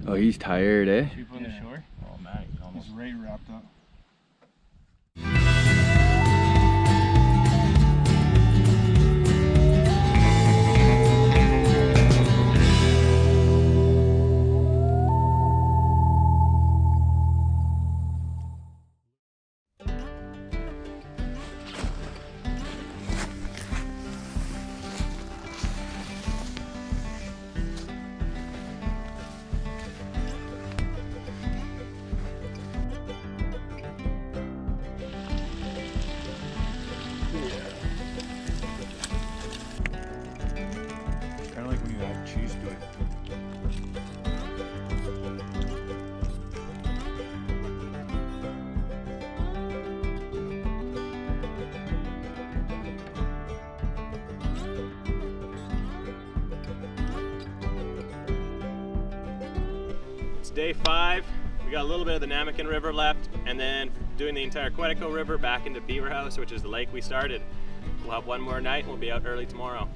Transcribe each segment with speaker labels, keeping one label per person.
Speaker 1: Oh, he's tired, eh?
Speaker 2: Should we put on the shore?
Speaker 3: Oh man,
Speaker 2: He's right wrapped up.
Speaker 3: Kind of like when you add cheese to it.
Speaker 4: It's day 5. We got a little bit of the Namakan River left, and then doing the entire Quetico River back into Beaver House, which is the lake we started. We'll have one more night and we'll be out early tomorrow.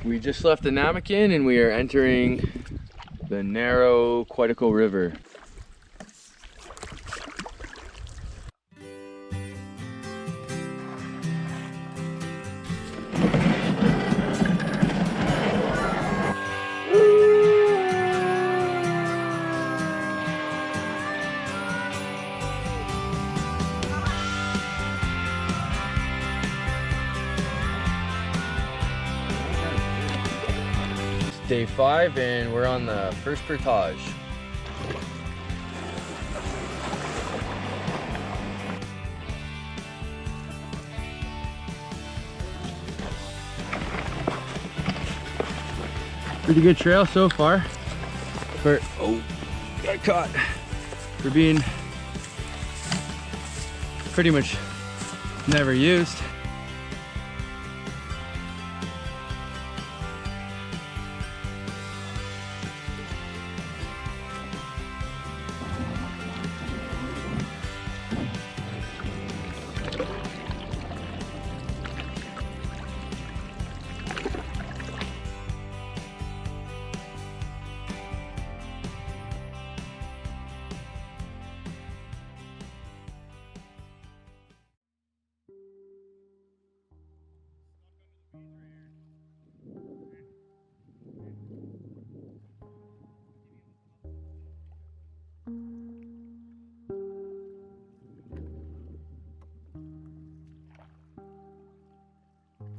Speaker 1: We just left the Namakan and we are entering the narrow Quetico River. Day 5 and we're on the first portage. Pretty good trail so far. Oh, got caught. For being pretty much never used.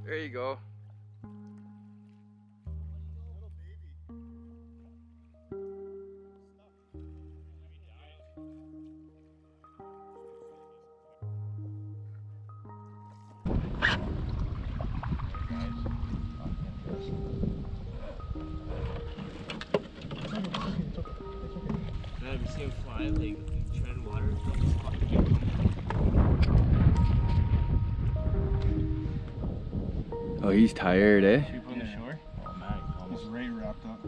Speaker 1: There you go.
Speaker 4: Have you seen him fly like treading water?
Speaker 1: Oh, he's tired, eh?
Speaker 2: Should we put on the shore?
Speaker 3: Oh man,
Speaker 2: He's right wrapped up.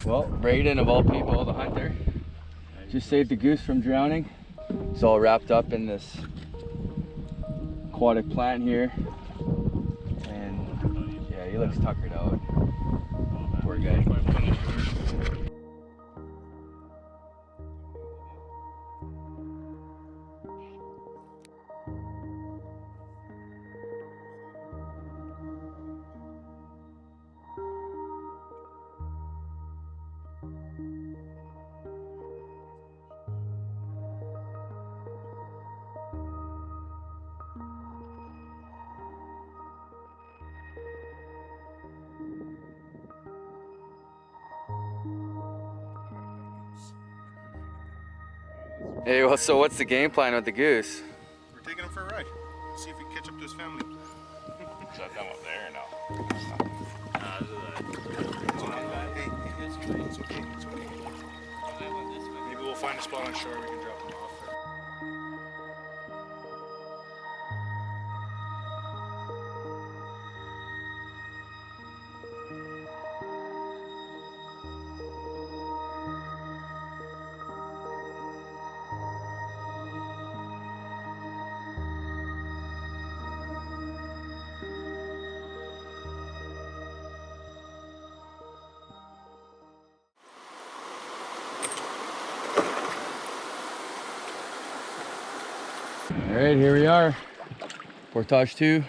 Speaker 1: Well, Brayden of all people, the hunter, just saved the goose from drowning. He's all wrapped up in this aquatic plant here. And yeah, he looks tuckered out. Poor guy. Hey, well, so what's the game plan with the goose?
Speaker 2: We're taking him for a ride. See if we can catch up to his family.
Speaker 3: Is that them up there or no?
Speaker 2: Hey, it's okay. It's okay. Maybe we'll find a spot on shore we can drop him off.
Speaker 1: All right, here we are. Portage 2.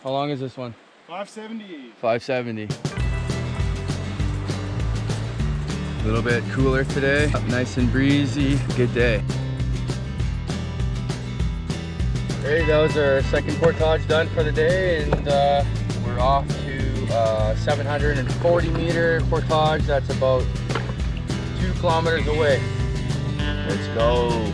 Speaker 1: How long is this one?
Speaker 2: 570.
Speaker 1: 570. A little bit cooler today. Nice and breezy. Good day. Hey, that was our second portage done for the day, and we're off to 740 meter portage. That's about 2 kilometers away. Let's go.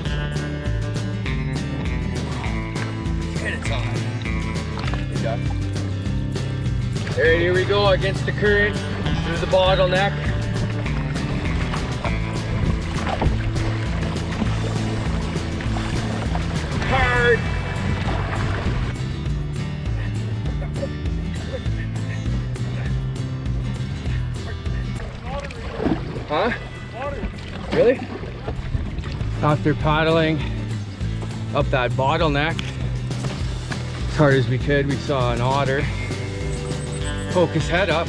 Speaker 1: Alright, here we go against the current through the bottleneck. Hard. Huh? Water. Really? After paddling up that bottleneck as hard as we could, we saw an otter poke his head up.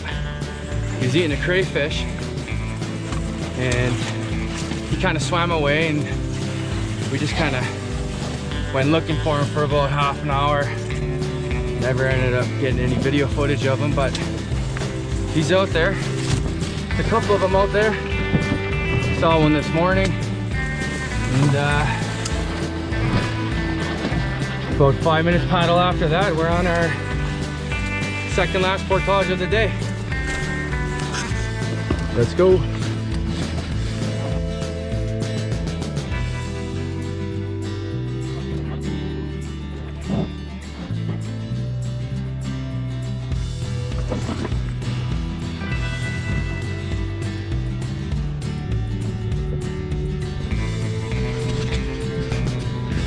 Speaker 1: He was eating a crayfish, and he kind of swam away, and we just kind of went looking for him for about half an hour. Never ended up getting any video footage of him, but he's out there. A couple of them out there. Saw one this morning, and about 5 minutes paddle after that, we're on our second last portage of the day. Let's go.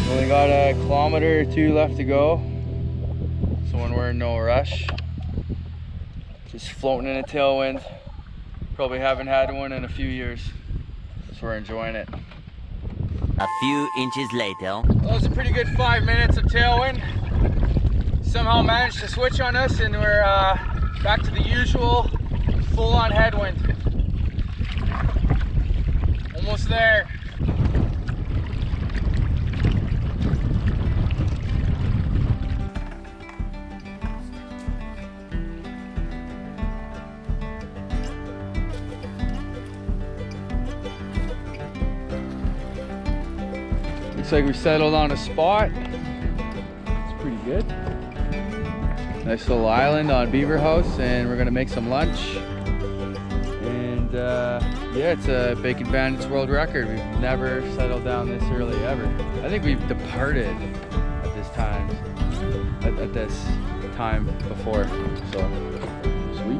Speaker 1: Only got a kilometer or 2 left to go, so when we're in no rush. Just floating in a tailwind. Probably haven't had one in a few years, so we're enjoying it.
Speaker 5: A few inches later.
Speaker 1: Well, that was a pretty good 5 minutes of tailwind. Somehow managed to switch on us, and we're back to the usual full-on headwind. Almost there. Looks like we settled on a spot. It's pretty good. Nice little island on Beaver House, and we're gonna make some lunch. And yeah, it's a Bacon Bandits world record. We've never settled down this early ever. I think we've departed at this time before. So sweet.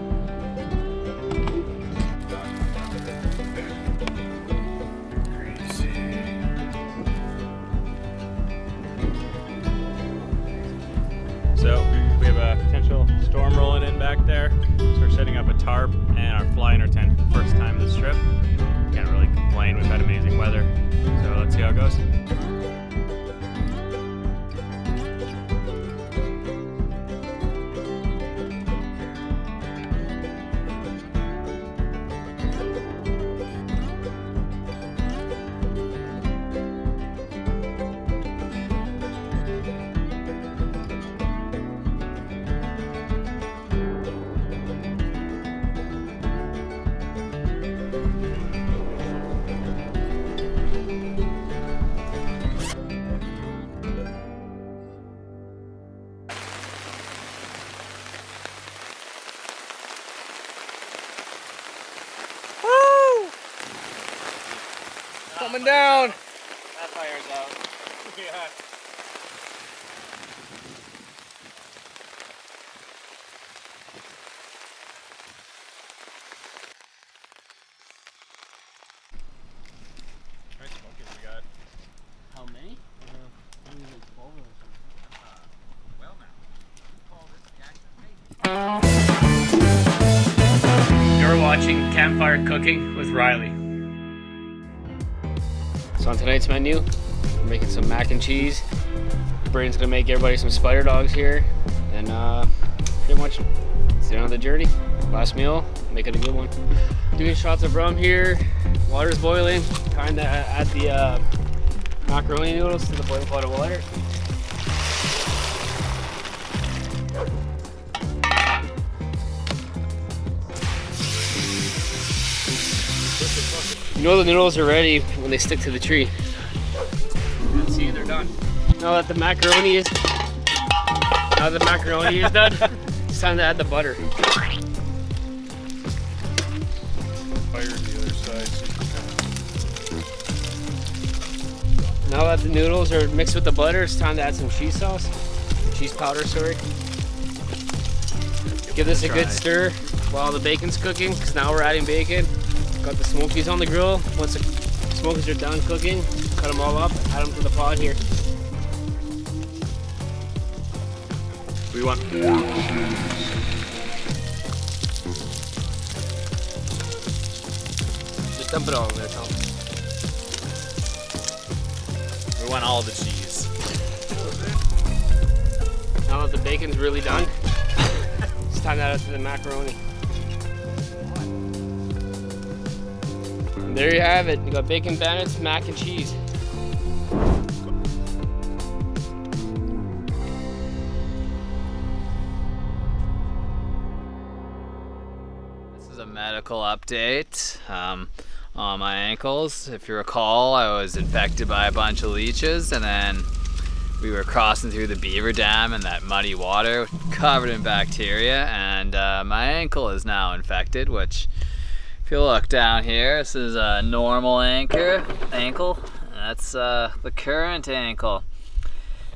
Speaker 4: So we have a potential storm rolling in back there. So we're setting up a tarp and our fly-in our tent for the first time this trip. Can't really complain, we've had amazing weather. So let's see how it goes.
Speaker 1: Coming down.
Speaker 4: That fire's out.
Speaker 2: Yeah. Nice smokies we got.
Speaker 1: How many?
Speaker 6: You're watching Campfire Cooking with Riley.
Speaker 1: So on tonight's menu, we're making some mac and cheese. Braden's gonna make everybody some spider dogs here, and pretty much it's the end of the journey. Last meal, make it a good one. Doing shots of rum here. Water's boiling. Time to add the macaroni noodles to the boiling pot of water. You know the noodles are ready when they stick to the tree.
Speaker 6: See, they're done.
Speaker 1: Now that the macaroni is done, it's time to add the butter.
Speaker 2: Fire the other side.
Speaker 1: Now that the noodles are mixed with the butter, it's time to add some cheese sauce. Cheese powder, sorry. Give this a good stir while the bacon's cooking, because now we're adding bacon. Got the smokies on the grill. Once the smokies are done cooking, cut them all up, add them to the pot here.
Speaker 4: We want.
Speaker 1: Just dump it all in there, Tom.
Speaker 4: We want all the cheese.
Speaker 1: Now that the bacon's really done, it's time to add it to the macaroni. And there you have it. You got bacon bandits, mac and cheese.
Speaker 7: This is a medical update on my ankles. If you recall, I was infected by a bunch of leeches, and then we were crossing through the beaver dam in that muddy water covered in bacteria, and my ankle is now infected, which if you look down here, this is a normal ankle. That's the current ankle.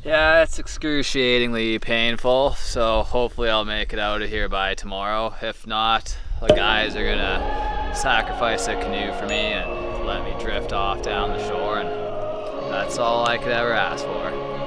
Speaker 7: Yeah, it's excruciatingly painful, so hopefully I'll make it out of here by tomorrow. If not, the guys are gonna sacrifice a canoe for me and let me drift off down the shore, and that's all I could ever ask for.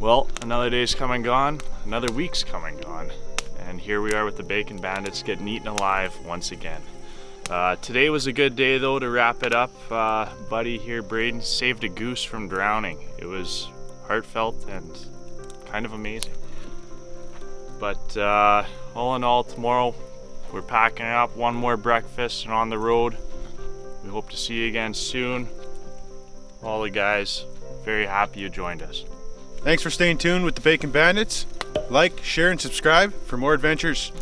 Speaker 2: Well, another day's come and gone, another week's come and gone, and here we are with the Bacon Bandits getting eaten alive once again. Today was a good day though to wrap it up. Buddy here, Braden, saved a goose from drowning. It was heartfelt and kind of amazing. But all in all, tomorrow we're packing up, one more breakfast and on the road. We hope to see you again soon. All the guys, very happy you joined us.
Speaker 3: Thanks for staying tuned with the Bacon Bandits. Like, share, and subscribe for more adventures.